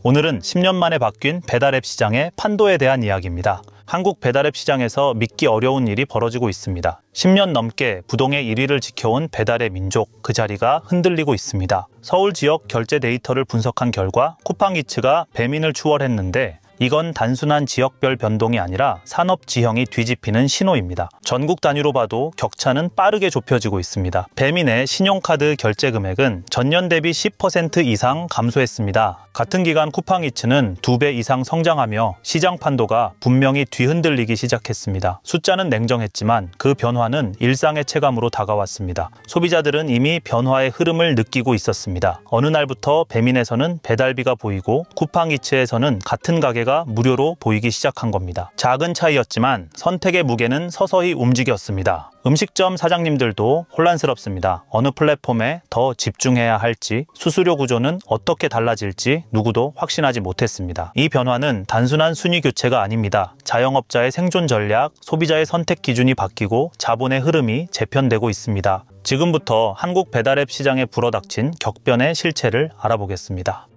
오늘은 10년 만에 바뀐 배달앱 시장의 판도에 대한 이야기입니다. 한국 배달앱 시장에서 믿기 어려운 일이 벌어지고 있습니다. 10년 넘게 부동의 1위를 지켜온 배달의 민족, 그 자리가 흔들리고 있습니다. 서울 지역 결제 데이터를 분석한 결과 쿠팡이츠가 배민을 추월했는데 이건 단순한 지역별 변동이 아니라 산업 지형이 뒤집히는 신호입니다. 전국 단위로 봐도 격차는 빠르게 좁혀지고 있습니다. 배민의 신용카드 결제 금액은 전년 대비 10% 이상 감소했습니다. 같은 기간 쿠팡이츠는 2배 이상 성장하며 시장 판도가 분명히 뒤흔들리기 시작했습니다. 숫자는 냉정했지만 그 변화는 일상의 체감으로 다가왔습니다. 소비자들은 이미 변화의 흐름을 느끼고 있었습니다. 어느 날부터 배민에서는 배달비가 보이고 쿠팡이츠에서는 같은 가게가 무료로 보이기 시작한 겁니다. 작은 차이였지만 선택의 무게는 서서히 움직였습니다. 음식점 사장님들도 혼란스럽습니다. 어느 플랫폼에 더 집중해야 할지, 수수료 구조는 어떻게 달라질지 누구도 확신하지 못했습니다. 이 변화는 단순한 순위 교체가 아닙니다. 자영업자의 생존 전략, 소비자의 선택 기준이 바뀌고 자본의 흐름이 재편되고 있습니다. 지금부터 한국 배달앱 시장에 불어닥친 격변의 실체를 알아보겠습니다.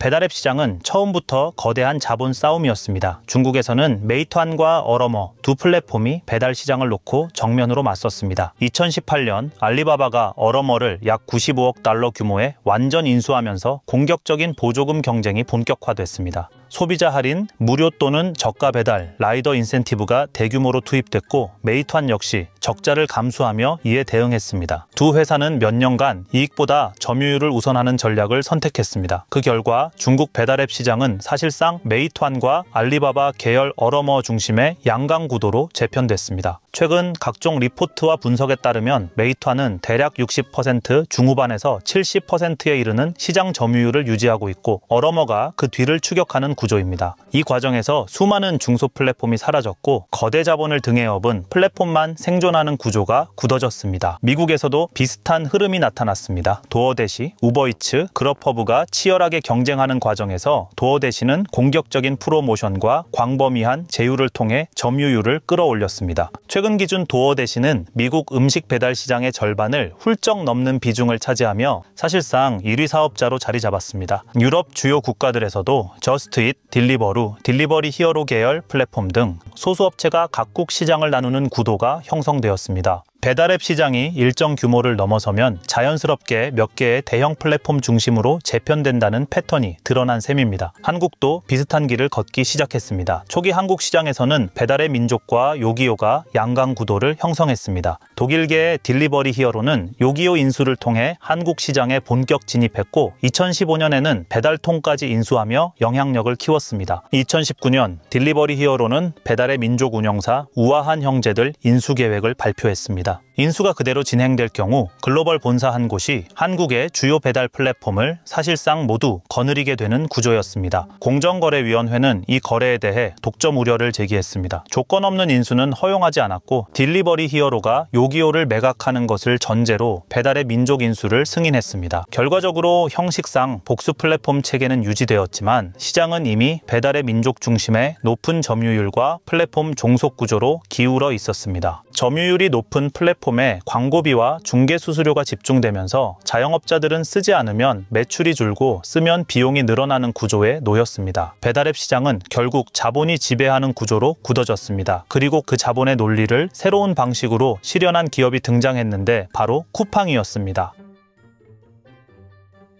배달앱 시장은 처음부터 거대한 자본 싸움이었습니다. 중국에서는 메이투안과 얼어머 두 플랫폼이 배달 시장을 놓고 정면으로 맞섰습니다. 2018년 알리바바가 얼어머를 약 95억 달러 규모의 완전 인수하면서 공격적인 보조금 경쟁이 본격화됐습니다. 소비자 할인, 무료 또는 저가 배달, 라이더 인센티브가 대규모로 투입됐고 메이투안 역시 적자를 감수하며 이에 대응했습니다. 두 회사는 몇 년간 이익보다 점유율을 우선하는 전략을 선택했습니다. 그 결과 중국 배달앱 시장은 사실상 메이투안과 알리바바 계열 얼어머 중심의 양강 구도로 재편됐습니다. 최근 각종 리포트와 분석에 따르면 메이투안은 대략 60% 중후반에서 70%에 이르는 시장 점유율을 유지하고 있고 얼어머가 그 뒤를 추격하는 구조입니다. 이 과정에서 수많은 중소 플랫폼이 사라졌고 거대 자본을 등에 업은 플랫폼만 생존하는 구조가 굳어졌습니다. 미국에서도 비슷한 흐름이 나타났습니다. 도어대시, 우버이츠, 그럽허브가 치열하게 경쟁하는 과정에서 도어대시는 공격적인 프로모션과 광범위한 제휴를 통해 점유율을 끌어올렸습니다. 최근 기준 도어대시는 미국 음식 배달 시장의 절반을 훌쩍 넘는 비중을 차지하며 사실상 1위 사업자로 자리 잡았습니다. 유럽 주요 국가들에서도 저스트잇, 딜리버루, 딜리버리 히어로 계열 플랫폼 등 소수업체가 각국 시장을 나누는 구도가 형성되었습니다. 배달앱 시장이 일정 규모를 넘어서면 자연스럽게 몇 개의 대형 플랫폼 중심으로 재편된다는 패턴이 드러난 셈입니다. 한국도 비슷한 길을 걷기 시작했습니다. 초기 한국 시장에서는 배달의 민족과 요기요가 양강 구도를 형성했습니다. 독일계의 딜리버리 히어로는 요기요 인수를 통해 한국 시장에 본격 진입했고 2015년에는 배달통까지 인수하며 영향력을 키웠습니다. 2019년 딜리버리 히어로는 배달의 민족 운영사 우아한 형제들 인수 계획을 발표했습니다. 인수가 그대로 진행될 경우 글로벌 본사 한 곳이 한국의 주요 배달 플랫폼을 사실상 모두 거느리게 되는 구조였습니다. 공정거래위원회는 이 거래에 대해 독점 우려를 제기했습니다. 조건 없는 인수는 허용하지 않았고 딜리버리 히어로가 요기요를 매각하는 것을 전제로 배달의 민족 인수를 승인했습니다. 결과적으로 형식상 복수 플랫폼 체계는 유지되었지만 시장은 이미 배달의 민족 중심의 높은 점유율과 플랫폼 종속 구조로 기울어 있었습니다. 점유율이 높은 플랫폼에 광고비와 중개 수수료가 집중되면서 자영업자들은 쓰지 않으면 매출이 줄고 쓰면 비용이 늘어나는 구조에 놓였습니다. 배달앱 시장은 결국 자본이 지배하는 구조로 굳어졌습니다. 그리고 그 자본의 논리를 새로운 방식으로 실현한 기업이 등장했는데 바로 쿠팡이었습니다.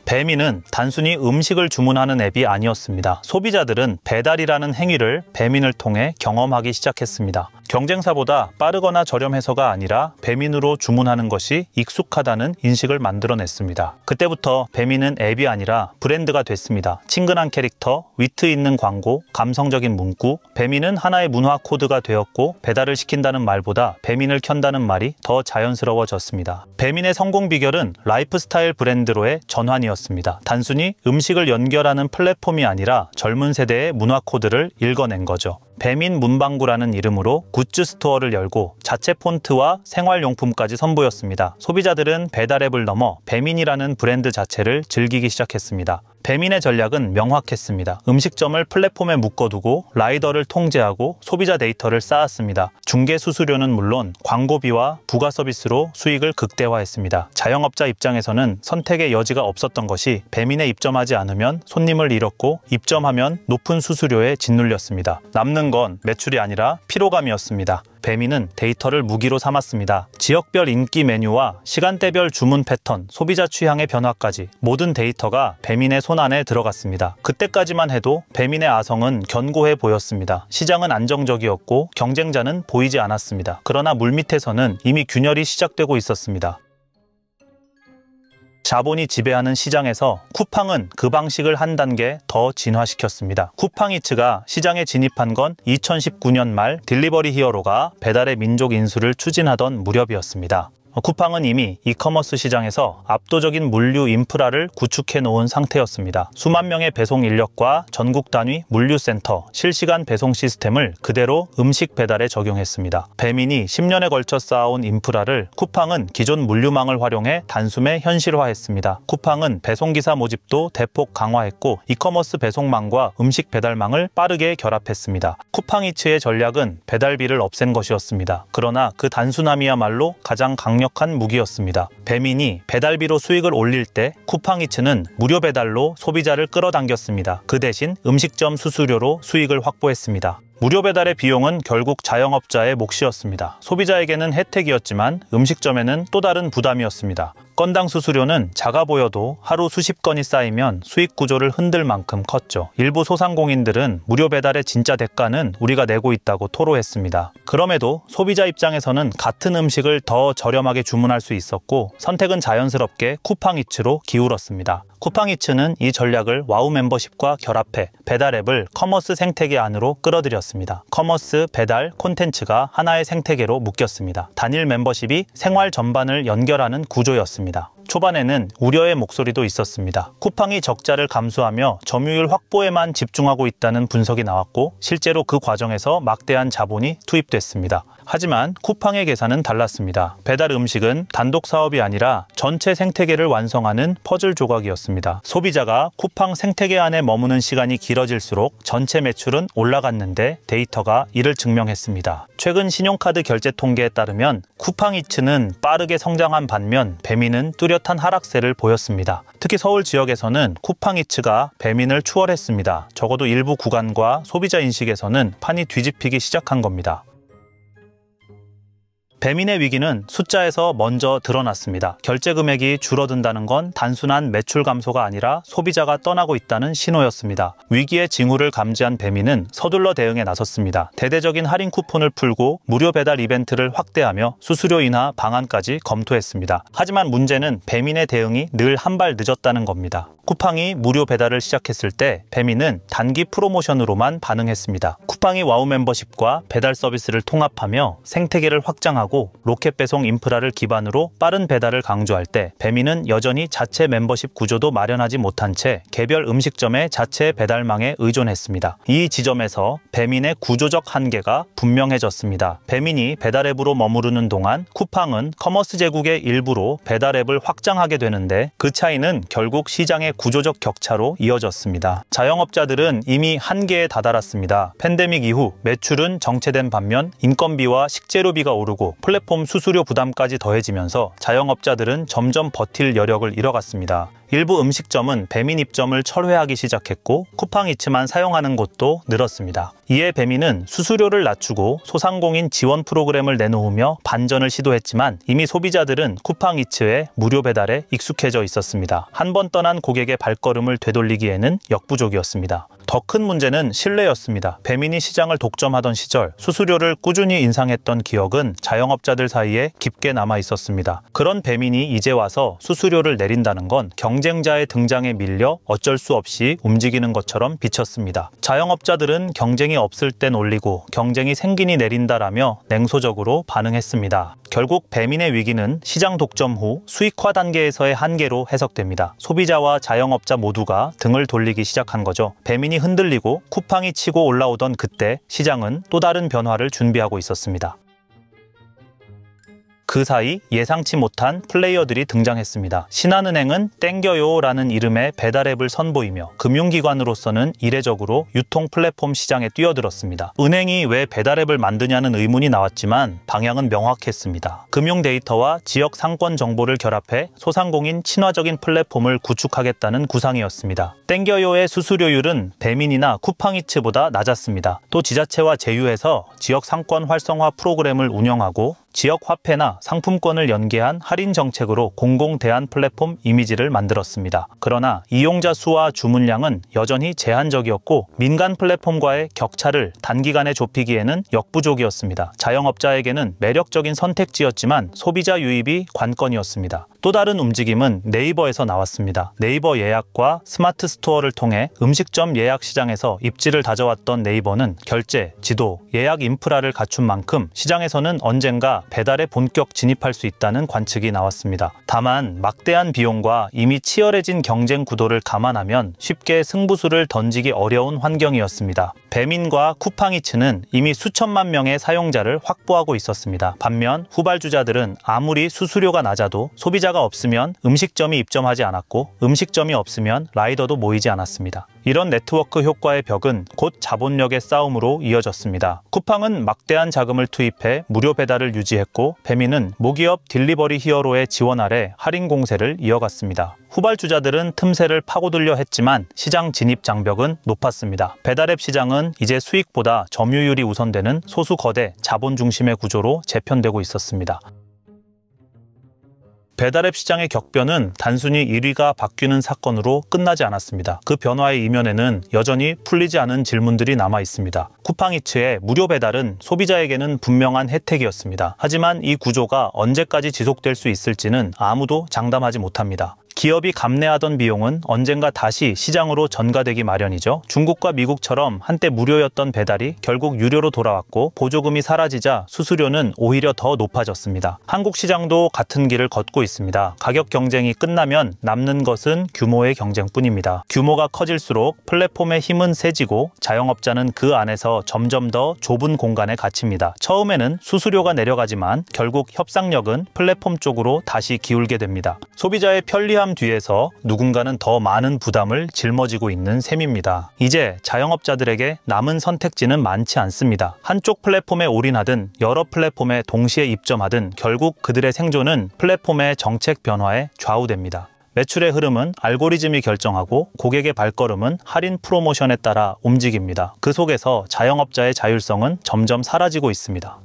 배민은 단순히 음식을 주문하는 앱이 아니었습니다. 소비자들은 배달이라는 행위를 배민을 통해 경험하기 시작했습니다. 경쟁사보다 빠르거나 저렴해서가 아니라 배민으로 주문하는 것이 익숙하다는 인식을 만들어냈습니다. 그때부터 배민은 앱이 아니라 브랜드가 됐습니다. 친근한 캐릭터, 위트 있는 광고, 감성적인 문구, 배민은 하나의 문화 코드가 되었고 배달을 시킨다는 말보다 배민을 켠다는 말이 더 자연스러워졌습니다. 배민의 성공 비결은 라이프스타일 브랜드로의 전환이었습니다. 단순히 음식을 연결하는 플랫폼이 아니라 젊은 세대의 문화 코드를 읽어낸 거죠. 배민 문방구라는 이름으로 굿즈 스토어를 열고 자체 폰트와 생활용품까지 선보였습니다. 소비자들은 배달앱을 넘어 배민이라는 브랜드 자체를 즐기기 시작했습니다. 배민의 전략은 명확했습니다. 음식점을 플랫폼에 묶어두고 라이더를 통제하고 소비자 데이터를 쌓았습니다. 중개 수수료는 물론 광고비와 부가 서비스로 수익을 극대화했습니다. 자영업자 입장에서는 선택의 여지가 없었던 것이 배민에 입점하지 않으면 손님을 잃었고 입점하면 높은 수수료에 짓눌렸습니다. 남는 건 매출이 아니라 피로감이었습니다. 배민은 데이터를 무기로 삼았습니다. 지역별 인기 메뉴와 시간대별 주문 패턴, 소비자 취향의 변화까지 모든 데이터가 배민의 손안에 들어갔습니다. 그때까지만 해도 배민의 아성은 견고해 보였습니다. 시장은 안정적이었고 경쟁자는 보이지 않았습니다. 그러나 물밑에서는 이미 균열이 시작되고 있었습니다. 자본이 지배하는 시장에서 쿠팡은 그 방식을 한 단계 더 진화시켰습니다. 쿠팡이츠가 시장에 진입한 건 2019년 말 딜리버리 히어로가 배달의 민족 인수를 추진하던 무렵이었습니다. 쿠팡은 이미 이커머스 시장에서 압도적인 물류 인프라를 구축해 놓은 상태였습니다. 수만 명의 배송 인력과 전국 단위 물류센터, 실시간 배송 시스템을 그대로 음식 배달에 적용했습니다. 배민이 10년에 걸쳐 쌓아온 인프라를 쿠팡은 기존 물류망을 활용해 단숨에 현실화했습니다. 쿠팡은 배송기사 모집도 대폭 강화했고 이커머스 배송망과 음식 배달망을 빠르게 결합했습니다. 쿠팡이츠의 전략은 배달비를 없앤 것이었습니다. 그러나 그 단순함이야말로 가장 강력한 무기였습니다. 배민이 배달비로 수익을 올릴 때 쿠팡이츠는 무료 배달로 소비자를 끌어당겼습니다. 그 대신 음식점 수수료로 수익을 확보했습니다. 무료 배달의 비용은 결국 자영업자의 몫이었습니다. 소비자에게는 혜택이었지만 음식점에는 또 다른 부담이었습니다. 건당 수수료는 작아 보여도 하루 수십 건이 쌓이면 수익 구조를 흔들 만큼 컸죠. 일부 소상공인들은 무료 배달의 진짜 대가는 우리가 내고 있다고 토로했습니다. 그럼에도 소비자 입장에서는 같은 음식을 더 저렴하게 주문할 수 있었고 선택은 자연스럽게 쿠팡이츠로 기울었습니다. 쿠팡이츠는 이 전략을 와우 멤버십과 결합해 배달 앱을 커머스 생태계 안으로 끌어들였습니다. 커머스, 배달, 콘텐츠가 하나의 생태계로 묶였습니다. 단일 멤버십이 생활 전반을 연결하는 구조였습니다. 초반에는 우려의 목소리도 있었습니다. 쿠팡이 적자를 감수하며 점유율 확보에만 집중하고 있다는 분석이 나왔고 실제로 그 과정에서 막대한 자본이 투입됐습니다. 하지만 쿠팡의 계산은 달랐습니다. 배달 음식은 단독 사업이 아니라 전체 생태계를 완성하는 퍼즐 조각이었습니다. 소비자가 쿠팡 생태계 안에 머무는 시간이 길어질수록 전체 매출은 올라갔는데 데이터가 이를 증명했습니다. 최근 신용카드 결제 통계에 따르면 쿠팡이츠는 빠르게 성장한 반면 배민은 뚜렷한 하락세를 보였습니다. 특히 서울 지역에서는 쿠팡이츠가 배민을 추월했습니다. 적어도 일부 구간과 소비자 인식에서는 판이 뒤집히기 시작한 겁니다. 배민의 위기는 숫자에서 먼저 드러났습니다. 결제 금액이 줄어든다는 건 단순한 매출 감소가 아니라 소비자가 떠나고 있다는 신호였습니다. 위기의 징후를 감지한 배민은 서둘러 대응에 나섰습니다. 대대적인 할인 쿠폰을 풀고 무료 배달 이벤트를 확대하며 수수료 인하 방안까지 검토했습니다. 하지만 문제는 배민의 대응이 늘 한 발 늦었다는 겁니다. 쿠팡이 무료 배달을 시작했을 때 배민은 단기 프로모션으로만 반응했습니다. 쿠팡이 와우 멤버십과 배달 서비스를 통합하며 생태계를 확장하고 로켓 배송 인프라를 기반으로 빠른 배달을 강조할 때 배민은 여전히 자체 멤버십 구조도 마련하지 못한 채 개별 음식점의 자체 배달망에 의존했습니다. 이 지점에서 배민의 구조적 한계가 분명해졌습니다. 배민이 배달 앱으로 머무르는 동안 쿠팡은 커머스 제국의 일부로 배달 앱을 확장하게 되는데 그 차이는 결국 시장의 구조적 격차로 이어졌습니다. 자영업자들은 이미 한계에 다다랐습니다. 팬데믹 이후 매출은 정체된 반면 인건비와 식재료비가 오르고 플랫폼 수수료 부담까지 더해지면서 자영업자들은 점점 버틸 여력을 잃어갔습니다. 일부 음식점은 배민 입점을 철회하기 시작했고 쿠팡이츠만 사용하는 곳도 늘었습니다. 이에 배민은 수수료를 낮추고 소상공인 지원 프로그램을 내놓으며 반전을 시도했지만 이미 소비자들은 쿠팡이츠의 무료 배달에 익숙해져 있었습니다. 한 번 떠난 고객의 발걸음을 되돌리기에는 역부족이었습니다. 더 큰 문제는 신뢰였습니다. 배민이 시장을 독점하던 시절 수수료를 꾸준히 인상했던 기억은 자영업자들 사이에 깊게 남아 있었습니다. 그런 배민이 이제 와서 수수료를 내린다는 건 경쟁자의 등장에 밀려 어쩔 수 없이 움직이는 것처럼 비쳤습니다. 자영업자들은 경쟁이 없을 땐 올리고 경쟁이 생기니 내린다라며 냉소적으로 반응했습니다. 결국 배민의 위기는 시장 독점 후 수익화 단계에서의 한계로 해석됩니다. 소비자와 자영업자 모두가 등을 돌리기 시작한 거죠. 배민이 흔들리고 쿠팡이 치고 올라오던 그때 시장은 또 다른 변화를 준비하고 있었습니다. 그 사이 예상치 못한 플레이어들이 등장했습니다. 신한은행은 땡겨요 라는 이름의 배달앱을 선보이며 금융기관으로서는 이례적으로 유통 플랫폼 시장에 뛰어들었습니다. 은행이 왜 배달앱을 만드냐는 의문이 나왔지만 방향은 명확했습니다. 금융 데이터와 지역 상권 정보를 결합해 소상공인 친화적인 플랫폼을 구축하겠다는 구상이었습니다. 땡겨요의 수수료율은 배민이나 쿠팡이츠보다 낮았습니다. 또 지자체와 제휴해서 지역 상권 활성화 프로그램을 운영하고 지역 화폐나 상품권을 연계한 할인 정책으로 공공 대안 플랫폼 이미지를 만들었습니다. 그러나 이용자 수와 주문량은 여전히 제한적이었고 민간 플랫폼과의 격차를 단기간에 좁히기에는 역부족이었습니다. 자영업자에게는 매력적인 선택지였지만 소비자 유입이 관건이었습니다. 또 다른 움직임은 네이버에서 나왔습니다. 네이버 예약과 스마트 스토어를 통해 음식점 예약 시장에서 입지를 다져왔던 네이버는 결제, 지도, 예약 인프라를 갖춘 만큼 시장에서는 언젠가 배달에 본격 진입할 수 있다는 관측이 나왔습니다. 다만 막대한 비용과 이미 치열해진 경쟁 구도를 감안하면 쉽게 승부수를 던지기 어려운 환경이었습니다. 배민과 쿠팡이츠는 이미 수천만 명의 사용자를 확보하고 있었습니다. 반면 후발주자들은 아무리 수수료가 낮아도 소비자가 없으면 음식점이 입점하지 않았고 음식점이 없으면 라이더도 모이지 않았습니다. 이런 네트워크 효과의 벽은 곧 자본력의 싸움으로 이어졌습니다. 쿠팡은 막대한 자금을 투입해 무료 배달을 유지했고 배민은 모기업 딜리버리 히어로의 지원 아래 할인 공세를 이어갔습니다. 후발주자들은 틈새를 파고들려 했지만 시장 진입 장벽은 높았습니다. 배달앱 시장은 이제 수익보다 점유율이 우선되는 소수 거대 자본 중심의 구조로 재편되고 있었습니다. 배달앱 시장의 격변은 단순히 1위가 바뀌는 사건으로 끝나지 않았습니다. 그 변화의 이면에는 여전히 풀리지 않은 질문들이 남아 있습니다. 쿠팡이츠의 무료 배달은 소비자에게는 분명한 혜택이었습니다. 하지만 이 구조가 언제까지 지속될 수 있을지는 아무도 장담하지 못합니다. 기업이 감내하던 비용은 언젠가 다시 시장으로 전가되기 마련이죠. 중국과 미국처럼 한때 무료였던 배달이 결국 유료로 돌아왔고 보조금이 사라지자 수수료는 오히려 더 높아졌습니다. 한국 시장도 같은 길을 걷고 있습니다. 가격 경쟁이 끝나면 남는 것은 규모의 경쟁뿐입니다. 규모가 커질수록 플랫폼의 힘은 세지고 자영업자는 그 안에서 점점 더 좁은 공간에 갇힙니다. 처음에는 수수료가 내려가지만 결국 협상력은 플랫폼 쪽으로 다시 기울게 됩니다. 소비자의 편리함 뒤에서 누군가는 더 많은 부담을 짊어지고 있는 셈입니다. 이제 자영업자들에게 남은 선택지는 많지 않습니다. 한쪽 플랫폼에 올인하든 여러 플랫폼에 동시에 입점하든 결국 그들의 생존은 플랫폼의 정책 변화에 좌우됩니다. 매출의 흐름은 알고리즘이 결정하고 고객의 발걸음은 할인 프로모션에 따라 움직입니다. 그 속에서 자영업자의 자율성은 점점 사라지고 있습니다.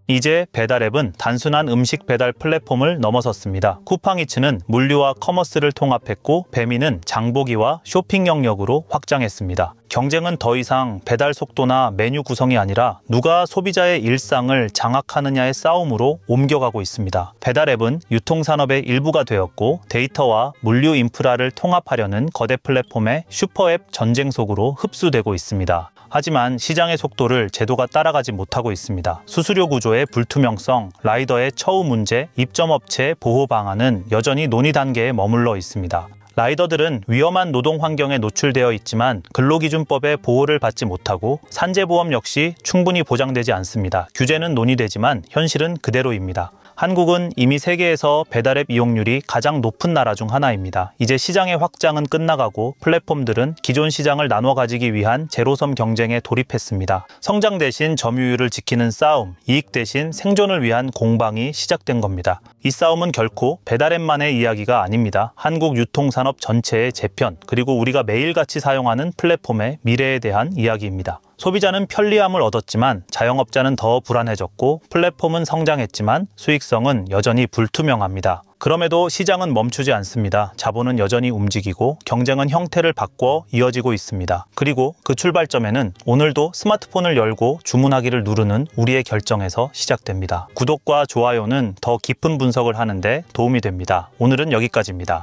이제 배달앱은 단순한 음식 배달 플랫폼을 넘어섰습니다. 쿠팡이츠는 물류와 커머스를 통합했고 배민은 장보기와 쇼핑 영역으로 확장했습니다. 경쟁은 더 이상 배달 속도나 메뉴 구성이 아니라 누가 소비자의 일상을 장악하느냐의 싸움으로 옮겨가고 있습니다. 배달앱은 유통산업의 일부가 되었고 데이터와 물류 인프라를 통합하려는 거대 플랫폼의 슈퍼앱 전쟁 속으로 흡수되고 있습니다. 하지만 시장의 속도를 제도가 따라가지 못하고 있습니다. 수수료 구조의 불투명성, 라이더의 처우 문제, 입점업체 보호 방안은 여전히 논의 단계에 머물러 있습니다. 라이더들은 위험한 노동 환경에 노출되어 있지만 근로기준법의 보호를 받지 못하고 산재보험 역시 충분히 보장되지 않습니다. 규제는 논의되지만 현실은 그대로입니다. 한국은 이미 세계에서 배달앱 이용률이 가장 높은 나라 중 하나입니다. 이제 시장의 확장은 끝나가고 플랫폼들은 기존 시장을 나눠 가지기 위한 제로섬 경쟁에 돌입했습니다. 성장 대신 점유율을 지키는 싸움, 이익 대신 생존을 위한 공방이 시작된 겁니다. 이 싸움은 결코 배달앱만의 이야기가 아닙니다. 한국 유통산업 전체의 재편, 그리고 우리가 매일같이 사용하는 플랫폼의 미래에 대한 이야기입니다. 소비자는 편리함을 얻었지만 자영업자는 더 불안해졌고 플랫폼은 성장했지만 수익성은 여전히 불투명합니다. 그럼에도 시장은 멈추지 않습니다. 자본은 여전히 움직이고 경쟁은 형태를 바꿔 이어지고 있습니다. 그리고 그 출발점에는 오늘도 스마트폰을 열고 주문하기를 누르는 우리의 결정에서 시작됩니다. 구독과 좋아요는 더 깊은 분석을 하는데 도움이 됩니다. 오늘은 여기까지입니다.